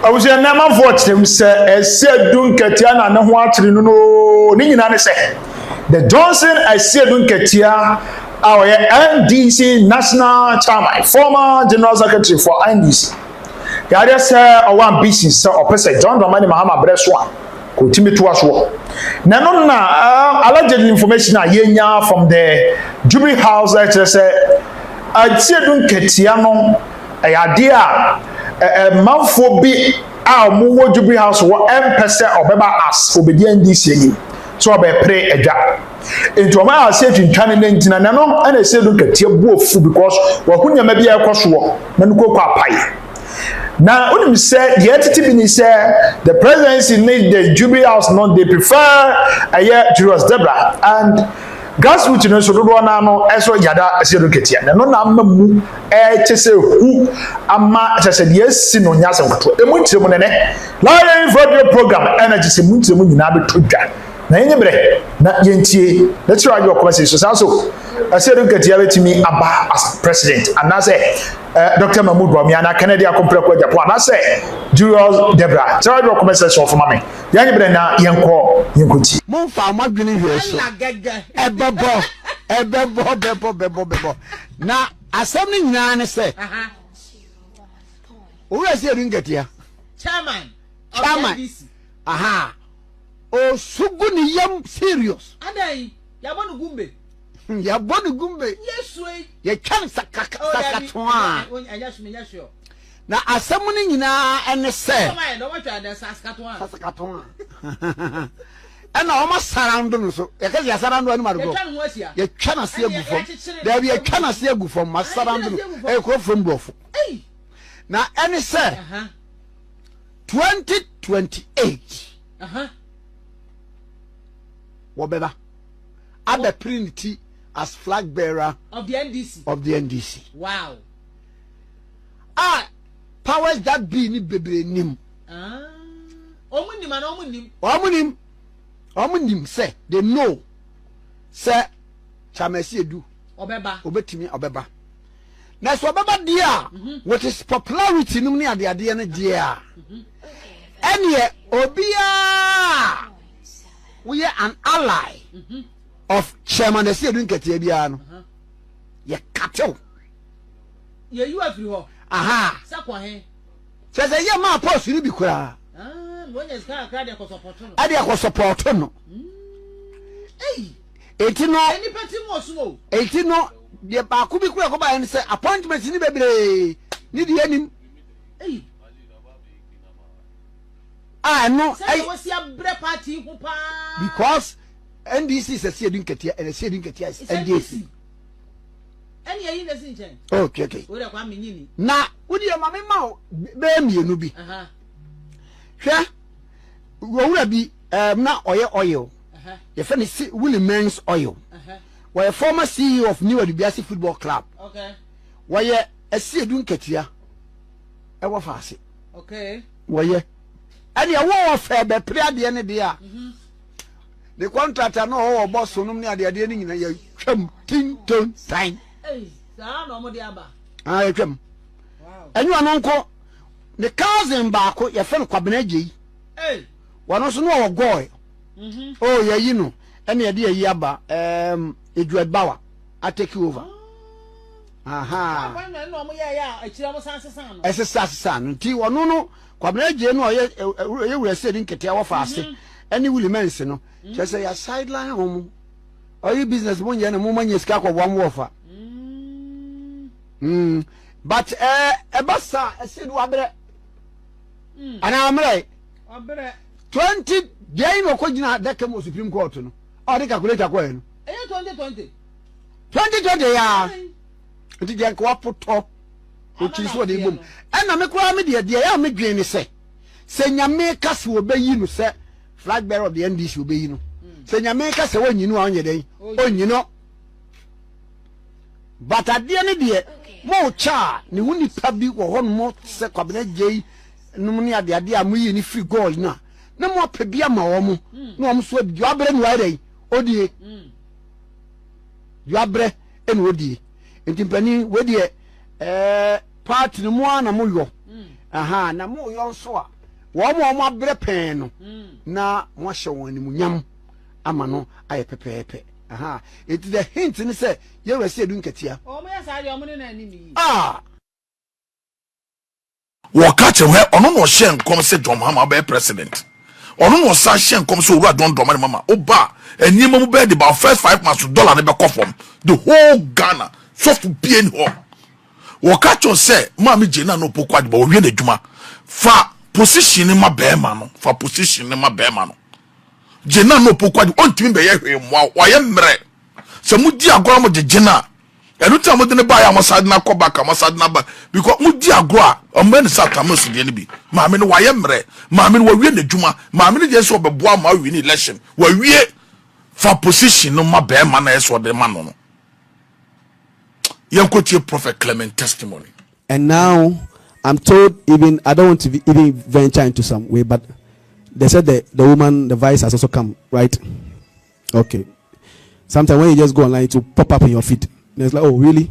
I was a number for him, sir. Asiedu Nketia na ne ho akyere no ni nyina ne say. The Johnson Asiedu Nketia, our NDC national chairman, former general secretary for NDC. Yare say one business so opposite John Dramani Mahama Breswa. Ko timi to aso. Na no na alleged information a yenya from the Jubilee house that say Asiedu Nketia no ayade a manfo bi a mo wo Jubilee house wo empese obeba as obedient this year so be pray edwa into ma ase twintwane na ntina na no na Asiedu Nketia buofu because wa kunyama bia ekoso wo na nuko kwa apai na unim say the entity be say the presidency need the Jubilee house not they prefer Julius Debra and grassroots no so do na no eso yada Asiedu Nketia na no na mamu chese hu ama chese de esi no nyase nkoto emu ntire mu nene live radio program energy se mu ntire mu nyina be todwa na yenye bre na yentie let's try your conversation so Asiedu Nketia betimi aba as president and na say Dr. Mahmoud Bawumia na Kennedy akompre kwa Japan na say Julius Debra try your conversation for mama yenye bre na yenkoti Monfa amadwene hwe so ebebo na asem ni nyina ne se o Asiedu Nketia chairman o sugu ni yam serious Adane yabonu gumbe yesu ye twan sakatoa na asem ni nyina ene se sakatoa ana o masarando no so ye ka sarando anu marugo ye twana se agufom da bi ye twana se agufom masarando e ko from bofo na ene se 2028 wobeba abe printi as flag bearer of the NDC. Wow. Powers that be ni bebre nim. Omunim say they know say Asiedu obetimi obeba. Na so obeba dia what is popularity num ni ade na dia. Ene obia we are an ally of Chairman Asiedu Nketia bia no ye katew ye you afri ho sakwa he say ye ma post ni bi kura wonye ska akra de ko support no ade ko support no etino any party mo so etino ye ba ku bi kura ko ba en say appointment ni bebre ni di anim no say we see abre party hu pa because NDC is Asiedu Nketia and Asiedu Nketia is NDC. Any are in the same. Okay. Na, would you mammy mau bear me nubi? Sure, will be not oil. Your friend is Willie Men's Oil. Why a former CEO of New Adibiasi Football Club. Okay. Why a Asiedu Nketia? I was fast. Okay. Why and your war of fair be prayer the end of the year. The contractor no boss so ni ade ni nyina ya twam tinton sign sa no mo de aba twam enyu anonko the cousin baako ya fen kwabena gyi wano so no wo goy ya yi no ene ye de yi aba Edward Bawa I take over no mo ya akira mo sansesan no esesa nti wono no kwabena gyi no ye wura Asiedu Nketia wo fa ase any will mention no just say a sideline home or you business money and a moment you scack of one warfer but bassa I said wabre and I'm right 20 day no kojina that came Supreme Court no or the calculator coin 2020 ya it is what put top which is what they boom and I make me the ya me dwen say nyame kase wo bayi no say flag bearer of the NDC will be you know. Say Jamaica say when you know on your day. Oh you know. But at the end of the day, more cha ni wuni public or one more say cabinet J no money at the idea mu ni free goal na. No more pebia ma omo. No am so Juabre no day. Odie. Juabre en odie. Enti pani we de party no mo na mo yo. aha na mo yon so a wo mo abre pen no na mo hye won ni munyam ama no aye pepepe aha it the hint ni say ye Asiedu Nketia o mo ya sa de o mo ne na ni mi wo ka che we ono no hye nkom se John Mahama be president ono no sa hye nkom se owura don mama oba enima mu be the about first $5 months ne be kofom the whole Ghana so for bien ho wo ka che se ma me je na no pokwa de ba wo wie na dwuma fa position ni ma be ma no fa position ni ma be ma no je na no pokwa de ontimi be ye hwe mo wa ye mre se mu di agora mo je na enu ta mo de ne ba ya mo sad na koba ka mo sad na ba because mu di agora o men sata mo su de ne bi ma me no wa ye mre ma me no wa wie na dwuma ma me no je so be boa ma wi ni election wa wie fa position no ma be ma na eso de ma no no Nketia Prophet Clement testimony. And now I'm told, even I don't want to even venture into some way, but they said the woman, the vice has also come, right? Okay. Sometimes when you just go online to pop up in your feed, it's like, oh really?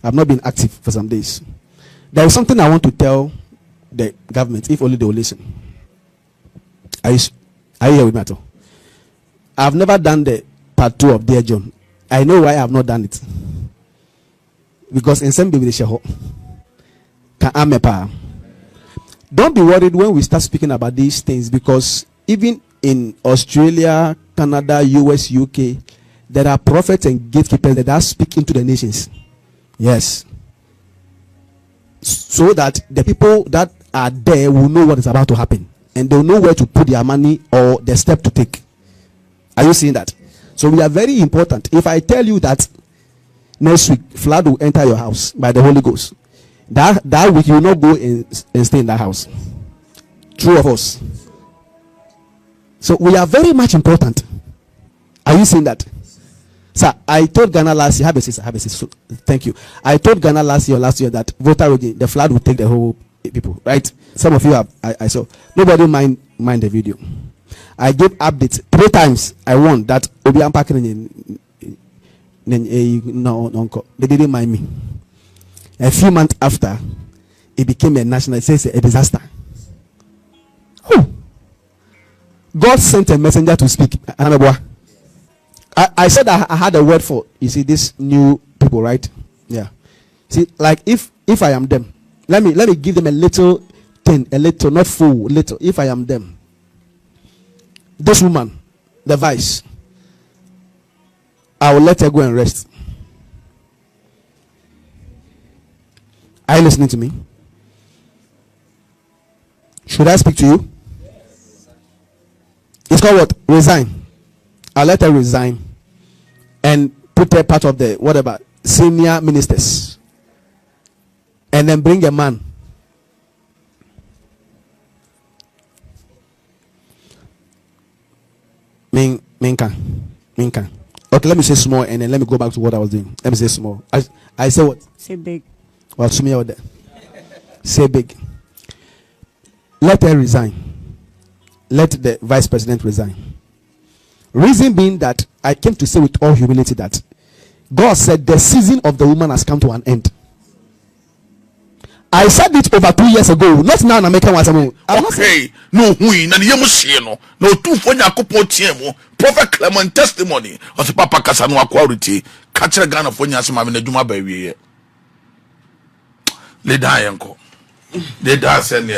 I've not been active for some days. There is something I want to tell the government, if only they will listen. Are you here with me at all? I've never done the part 2 of Dear John. I know why I have not done it. Because in some baby don't be worried when we start speaking about these things, because even in Australia, Canada, US, UK, there are prophets and gatekeepers that are speaking to the nations. Yes. So that the people that are there will know what is about to happen, and they'll know where to put their money or the step to take. Are you seeing that? So we are very important. If I tell you that next week flood will enter your house by the Holy Ghost, that week you will not go and stay in that house. True of us. So we are very much important. Are you seeing that? Sir, I told Ghana last year, have a sister. So, thank you. I told Ghana last year that voter reading, the flood will take the whole people, right? Some of you have, I saw. Nobody mind the video. I gave updates 3 times. I won that Obi Ampakene. No, they didn't mind me. A few months after, it became a national. It says a disaster. God sent a messenger to speak. I said I had a word for, you see, these new people, right? Yeah. See, like if I am them, let me give them a little thing, a little, not full, little. If I am them, this woman, the vice, I will let her go and rest. Are you listening to me? Should I speak to you? It's called what? Resign. I'll let her resign and put her part of the whatever senior ministers, and then bring a man. Minka. Okay, let me say small, and then let me go back to what I was doing. Let me say small. I say what? Say big. Well, to me out there. Say big. Let her resign. Let the vice president resign. Reason being that I came to say with all humility that God said the season of the woman has come to an end. I said it over 2 years ago. Not now in American was okay. No, we na yemu sheno. No two for Nyakopo tiemo. Prophet Clement testimony. Ose papa kasa no quality. Catch Ghana for nyasema na dwuma ba wiye. Leda yanko. Leda send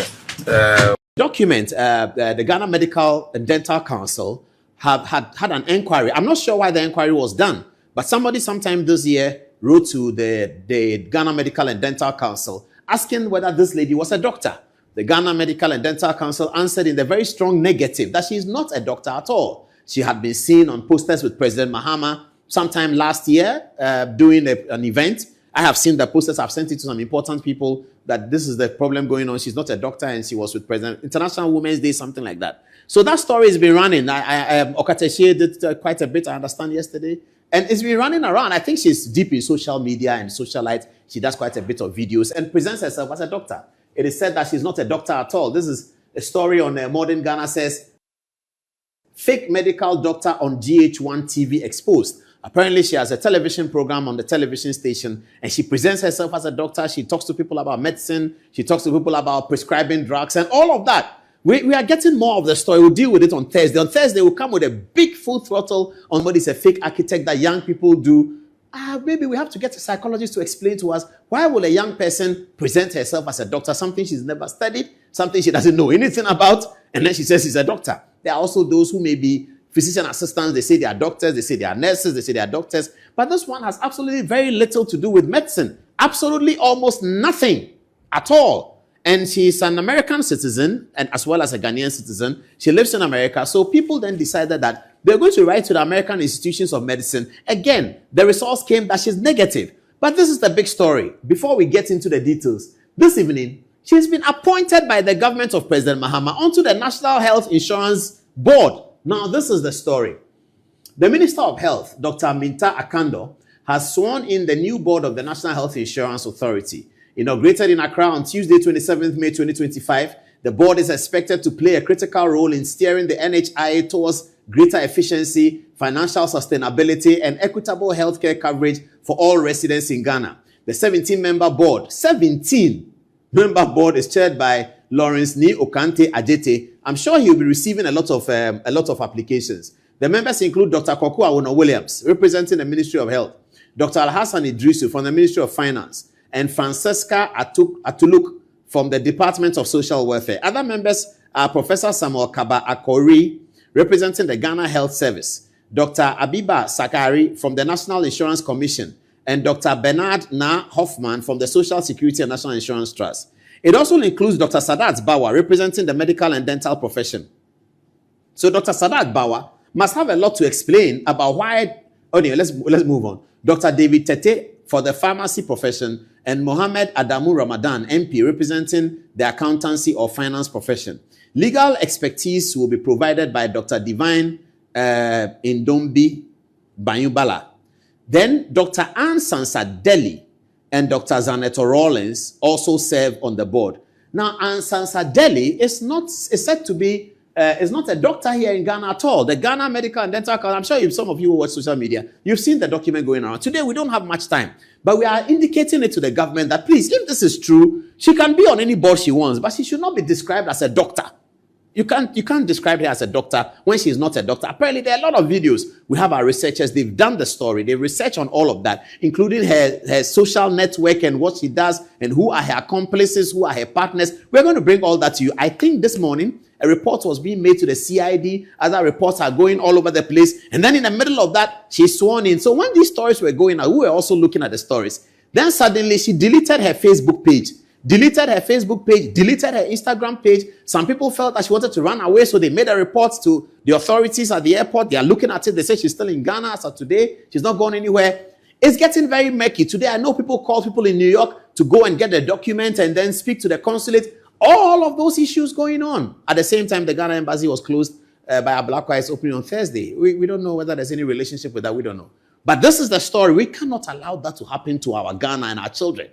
document the Ghana Medical and Dental Council had an inquiry. I'm not sure why the inquiry was done, but somebody sometime this year wrote to the Ghana Medical and Dental Council asking whether this lady was a doctor. The Ghana Medical and Dental Council answered in the very strong negative that she is not a doctor at all. She had been seen on posters with President Mahama sometime last year doing an event. I have seen the posters. I've sent it to some important people that this is the problem going on. She's not a doctor and she was with President International Women's Day, something like that. So that story has been running. Okateshe did quite a bit, I understand, yesterday. And it's been running around. I think she's deep in social media and socialite. She does quite a bit of videos and presents herself as a doctor. It is said that she's not a doctor at all. This is a story on Modern Ghana says, fake medical doctor on GH1 TV exposed. Apparently, she has a television program on the television station, and she presents herself as a doctor. She talks to people about medicine. She talks to people about prescribing drugs and all of that. We are getting more of the story. We'll deal with it on Thursday. On Thursday, we'll come with a big full throttle on what is a fake architect that young people do. Maybe we have to get a psychologist to explain to us, why will a young person present herself as a doctor, something she's never studied, something she doesn't know anything about, and then she says she's a doctor. There are also those who may be physician assistants. They say they are doctors, they say they are nurses, they say they are doctors. But this one has absolutely very little to do with medicine. Absolutely almost nothing at all. And she's an American citizen, and as well as a Ghanaian citizen. She lives in America. So people then decided that they're going to write to the American institutions of medicine. Again, the results came that she's negative. But this is the big story. Before we get into the details, this evening, she's been appointed by the government of President Mahama onto the National Health Insurance Board. Now, this is the story. The Minister of Health, Dr. Minta Akando, has sworn in the new board of the National Health Insurance Authority. Inaugurated in Accra on Tuesday, 27th May 2025, the board is expected to play a critical role in steering the NHIA towards greater efficiency, financial sustainability, and equitable healthcare coverage for all residents in Ghana. The 17-member board, 17-member board is chaired by Lawrence Ni Okante Ajete. I'm sure he'll be receiving a lot of applications. The members include Dr. Koku Awono Williams, representing the Ministry of Health, Dr. Alhassan Idrisu from the Ministry of Finance, and Francesca Atuluk from the Department of Social Welfare. Other members are Professor Samuel Kaba Akori, representing the Ghana Health Service, Dr. Abiba Sakari from the National Insurance Commission, and Dr. Bernard Na Hoffman from the Social Security and National Insurance Trust. It also includes Dr. Sadat Bawa, representing the medical and dental profession. So Dr. Sadat Bawa must have a lot to explain about why. Okay, let's move on. Dr. David Tete for the pharmacy profession, and Mohammed Adamu Ramadan, MP, representing the accountancy or finance profession. Legal expertise will be provided by Dr. Divine Indombi Banyubala. Then Dr. Ann Sansadeli and Dr. Zaneto Rollins also serve on the board. Now, Ann Sansadeli is said to be is not a doctor here in Ghana at all. The Ghana Medical and Dental Council, I'm sure some of you who watch social media, you've seen the document going around. Today, we don't have much time, but we are indicating it to the government that, please, if this is true, she can be on any board she wants, but she should not be described as a doctor. You can't describe her as a doctor when she's not a doctor. Apparently, there are a lot of videos. We have our researchers. They've done the story. They research on all of that, including her social network and what she does and who are her accomplices, who are her partners. We're going to bring all that to you. I think this morning, a report was being made to the CID. Other reports are going all over the place. And then in the middle of that, she's sworn in. So when these stories were going out, we were also looking at the stories. Then suddenly, she deleted her Facebook page. Deleted her Instagram page. Some people felt that she wanted to run away, so they made a report to the authorities at the airport. They are looking at it. They say she's still in Ghana as of today. She's not going anywhere. It's getting very murky. Today, I know people call people in New York to go and get the document and then speak to the consulate. All of those issues going on. At the same time, the Ghana embassy was closed by a Black Wise opening on Thursday. We don't know whether there's any relationship with that. We don't know. But this is the story. We cannot allow that to happen to our Ghana and our children.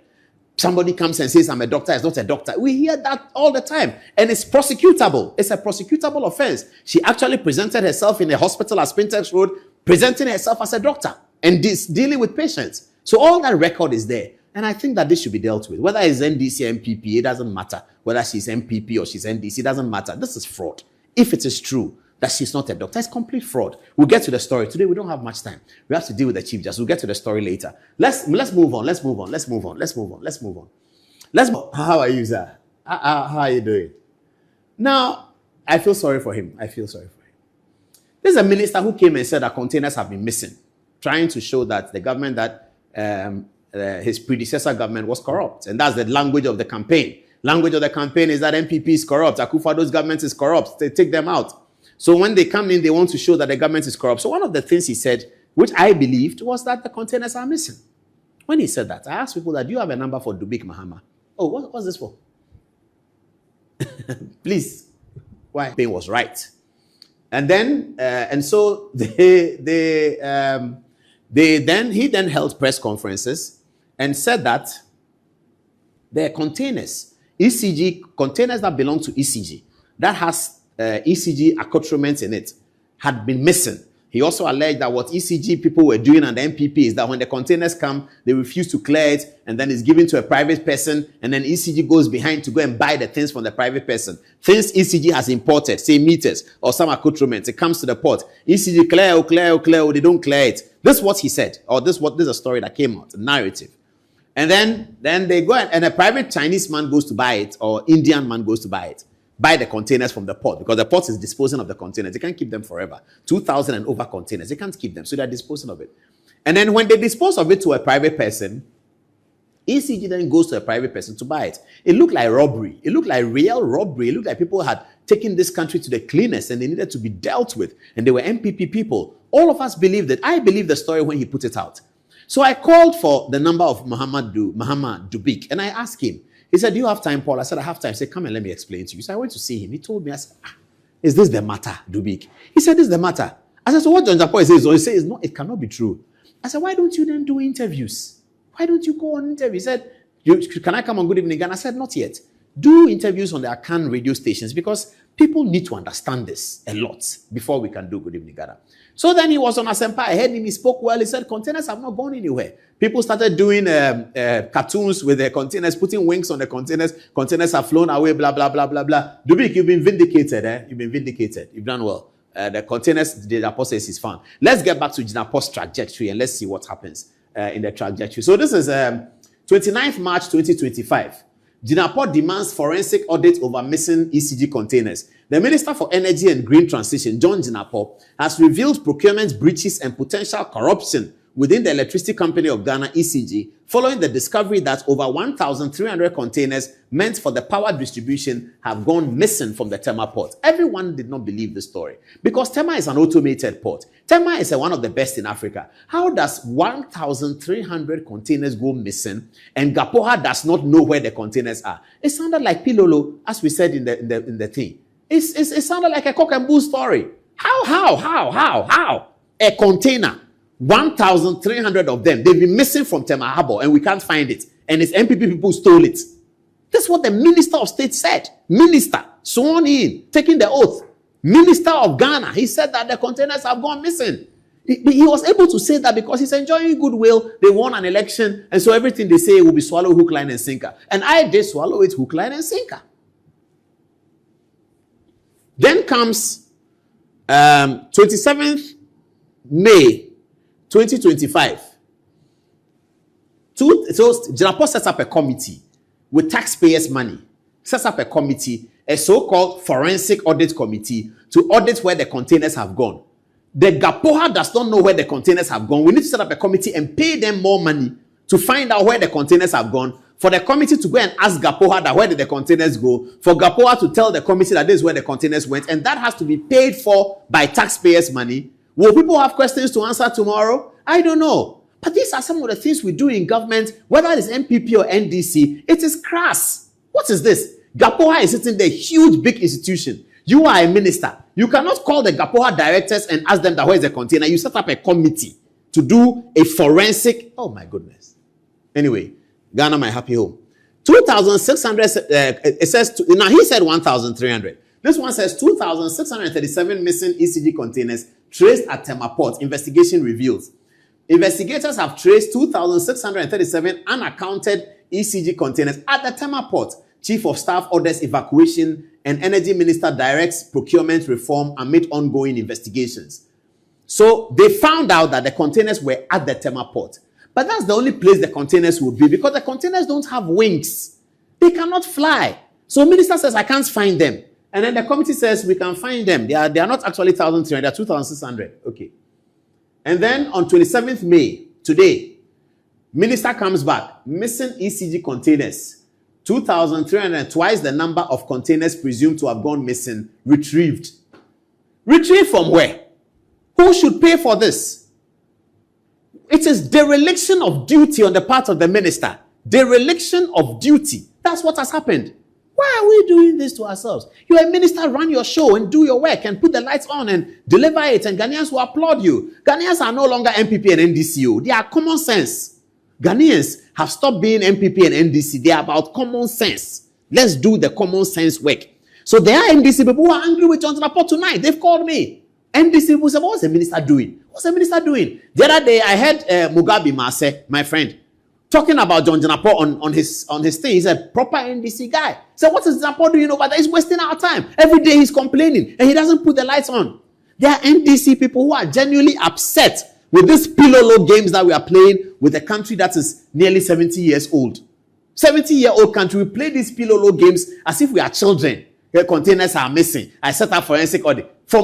Somebody comes and says, I'm a doctor, it's not a doctor. We hear that all the time. And it's prosecutable. It's a prosecutable offense. She actually presented herself in a hospital at Spintex Road, presenting herself as a doctor and dealing with patients. So all that record is there. And I think that this should be dealt with. Whether it's NDC, MPP, it doesn't matter. Whether she's MPP or she's NDC, it doesn't matter. This is fraud. If it is true that she's not a doctor, it's complete fraud. We'll get to the story. Today, we don't have much time. We have to deal with the Chief Justice. We'll get to the story later. Let's move on. How are you, sir? How are you doing? Now, I feel sorry for him. This is a minister who came and said that containers have been missing, trying to show that the government that his predecessor government was corrupt. And that's the language of the campaign. Language of the campaign is that MPP is corrupt. Akufo-Addo's government is corrupt. They take them out. So when they come in, they want to show that the government is corrupt. So one of the things he said, which I believed, was that the containers are missing. When he said that, I asked people that, do you have a number for Dubik Mahama? Oh, what's this for? Please. Why? He was right. And then, so he then held press conferences and said that there are containers, ECG, containers that belong to ECG, that has ECG accoutrements in it, had been missing. He also alleged that what ECG people were doing and the MPP is that when the containers come, they refuse to clear it, and then it's given to a private person, and then ECG goes behind to go and buy the things from the private person. Things ECG has imported, say meters or some accoutrements, it comes to the port. ECG clear, they don't clear it. This is what he said, or this is a story that came out, a narrative. And then they go and a private Chinese man goes to buy it, or Indian man goes to buy the containers from the port, because the port is disposing of the containers. They can't keep them forever. 2,000 and over containers. They can't keep them, so they're disposing of it. And then when they dispose of it to a private person, ECG then goes to a private person to buy it. It looked like robbery. It looked like real robbery. It looked like people had taken this country to the cleanest and they needed to be dealt with. And they were MPP people. All of us believed it. I believed the story when he put it out. So I called for the number of Muhammad Dubik, and I asked him. He said, do you have time, Paul? I said, I have time. He said, come and let me explain to you. So I went to see him. He told me, I said, is this the matter, Dubik? He said, this is the matter. I said, so what John Japo says? He says, no, it cannot be true. I said, why don't you then do interviews? Why don't you go on interviews? He said, can I come on Good Evening Ghana? I said, not yet. Do interviews on the Akan radio stations, because people need to understand this a lot before we can do Good Evening Ghana. So then he was on Asempa. I heard him. He spoke well. He said, containers have not gone anywhere. People started doing cartoons with their containers, putting wings on the containers. Containers have flown away, blah, blah, blah, blah, blah. Dubik, you've been vindicated. You've been vindicated. You've done well. The containers, the process is found. Let's get back to Jinapo's trajectory and let's see what happens in the trajectory. So this is 29th March 2025. Jinapo demands forensic audit over missing ECG containers. The Minister for Energy and Green Transition, John Jinapo, has revealed procurement breaches and potential corruption within the Electricity Company of Ghana, ECG, following the discovery that over 1,300 containers meant for the power distribution have gone missing from the Tema port. Everyone did not believe the story because Tema is an automated port. Tema is one of the best in Africa. How does 1,300 containers go missing and Gapoha does not know where the containers are? It sounded like Pilolo, as we said in the thing. It sounded like a cock and bull story. How? A container, 1,300 of them, they've been missing from Tema Harbor and we can't find it. And it's MPP people stole it. That's what the Minister of State said. Minister, sworn in, taking the oath. Minister of Ghana, he said that the containers have gone missing. He was able to say that because he's enjoying goodwill. They won an election, and so everything they say will be swallowed hook, line, and sinker. And I did swallow it hook, line, and sinker. Then comes 27th May 2025. So Jinapo sets up a committee with taxpayers' money. Sets up a committee, a so-called forensic audit committee, to audit where the containers have gone. The Gapoha does not know where the containers have gone. We need to set up a committee and pay them more money to find out where the containers have gone. For the committee to go and ask Gapoha that where did the containers go. For Gapoha to tell the committee that this is where the containers went. And that has to be paid for by taxpayers' money. Will people have questions to answer tomorrow? I don't know. But these are some of the things we do in government, whether it's MPP or NDC. It is crass. What is this? Gapoha is sitting there, huge, big institution. You are a minister. You cannot call the Gapoha directors and ask them that where is the container. You set up a committee to do a forensic. Oh my goodness. Anyway, Ghana, my happy home. 2,600. It says now he said 1,300. This one says 2,637 missing ECG containers traced at Tema Port. Investigation reveals. Investigators have traced 2,637 unaccounted ECG containers at the Tema Port. Chief of Staff orders evacuation and Energy Minister directs procurement reform amid ongoing investigations. So they found out that the containers were at the Tema Port. But that's the only place the containers will be because the containers don't have wings. They cannot fly. So Minister says, I can't find them. And then the committee says, we can find them. They are not actually 1,300, they are 2,600. Okay. And then on 27th May, today, Minister comes back. Missing ECG containers. 2,300, twice the number of containers presumed to have gone missing, retrieved. Retrieved from where? Who should pay for this? It is dereliction of duty on the part of the minister. Dereliction of duty. That's what has happened. Why are we doing this to ourselves? You're a minister, run your show and do your work and put the lights on and deliver it, and Ghanaians will applaud you. Ghanaians are no longer MPP and NDC. They are common sense. Ghanaians have stopped being MPP and NDC. They are about common sense. Let's do the common sense work. So there are NDC people who are angry with John Jinapo tonight. They've called me. NDC will say, what's the minister doing? What's the minister doing? The other day, I heard Mugabe Mase, my friend, talking about John Janapo on his thing. He's a proper NDC guy. So what is Janapo doing over there? He's wasting our time. Every day he's complaining and he doesn't put the lights on. There are NDC people who are genuinely upset with these pillow games that we are playing with a country that is nearly 70 years old. 70-year-old country, we play these pillow games as if we are children. The containers are missing. I set up forensic audit. From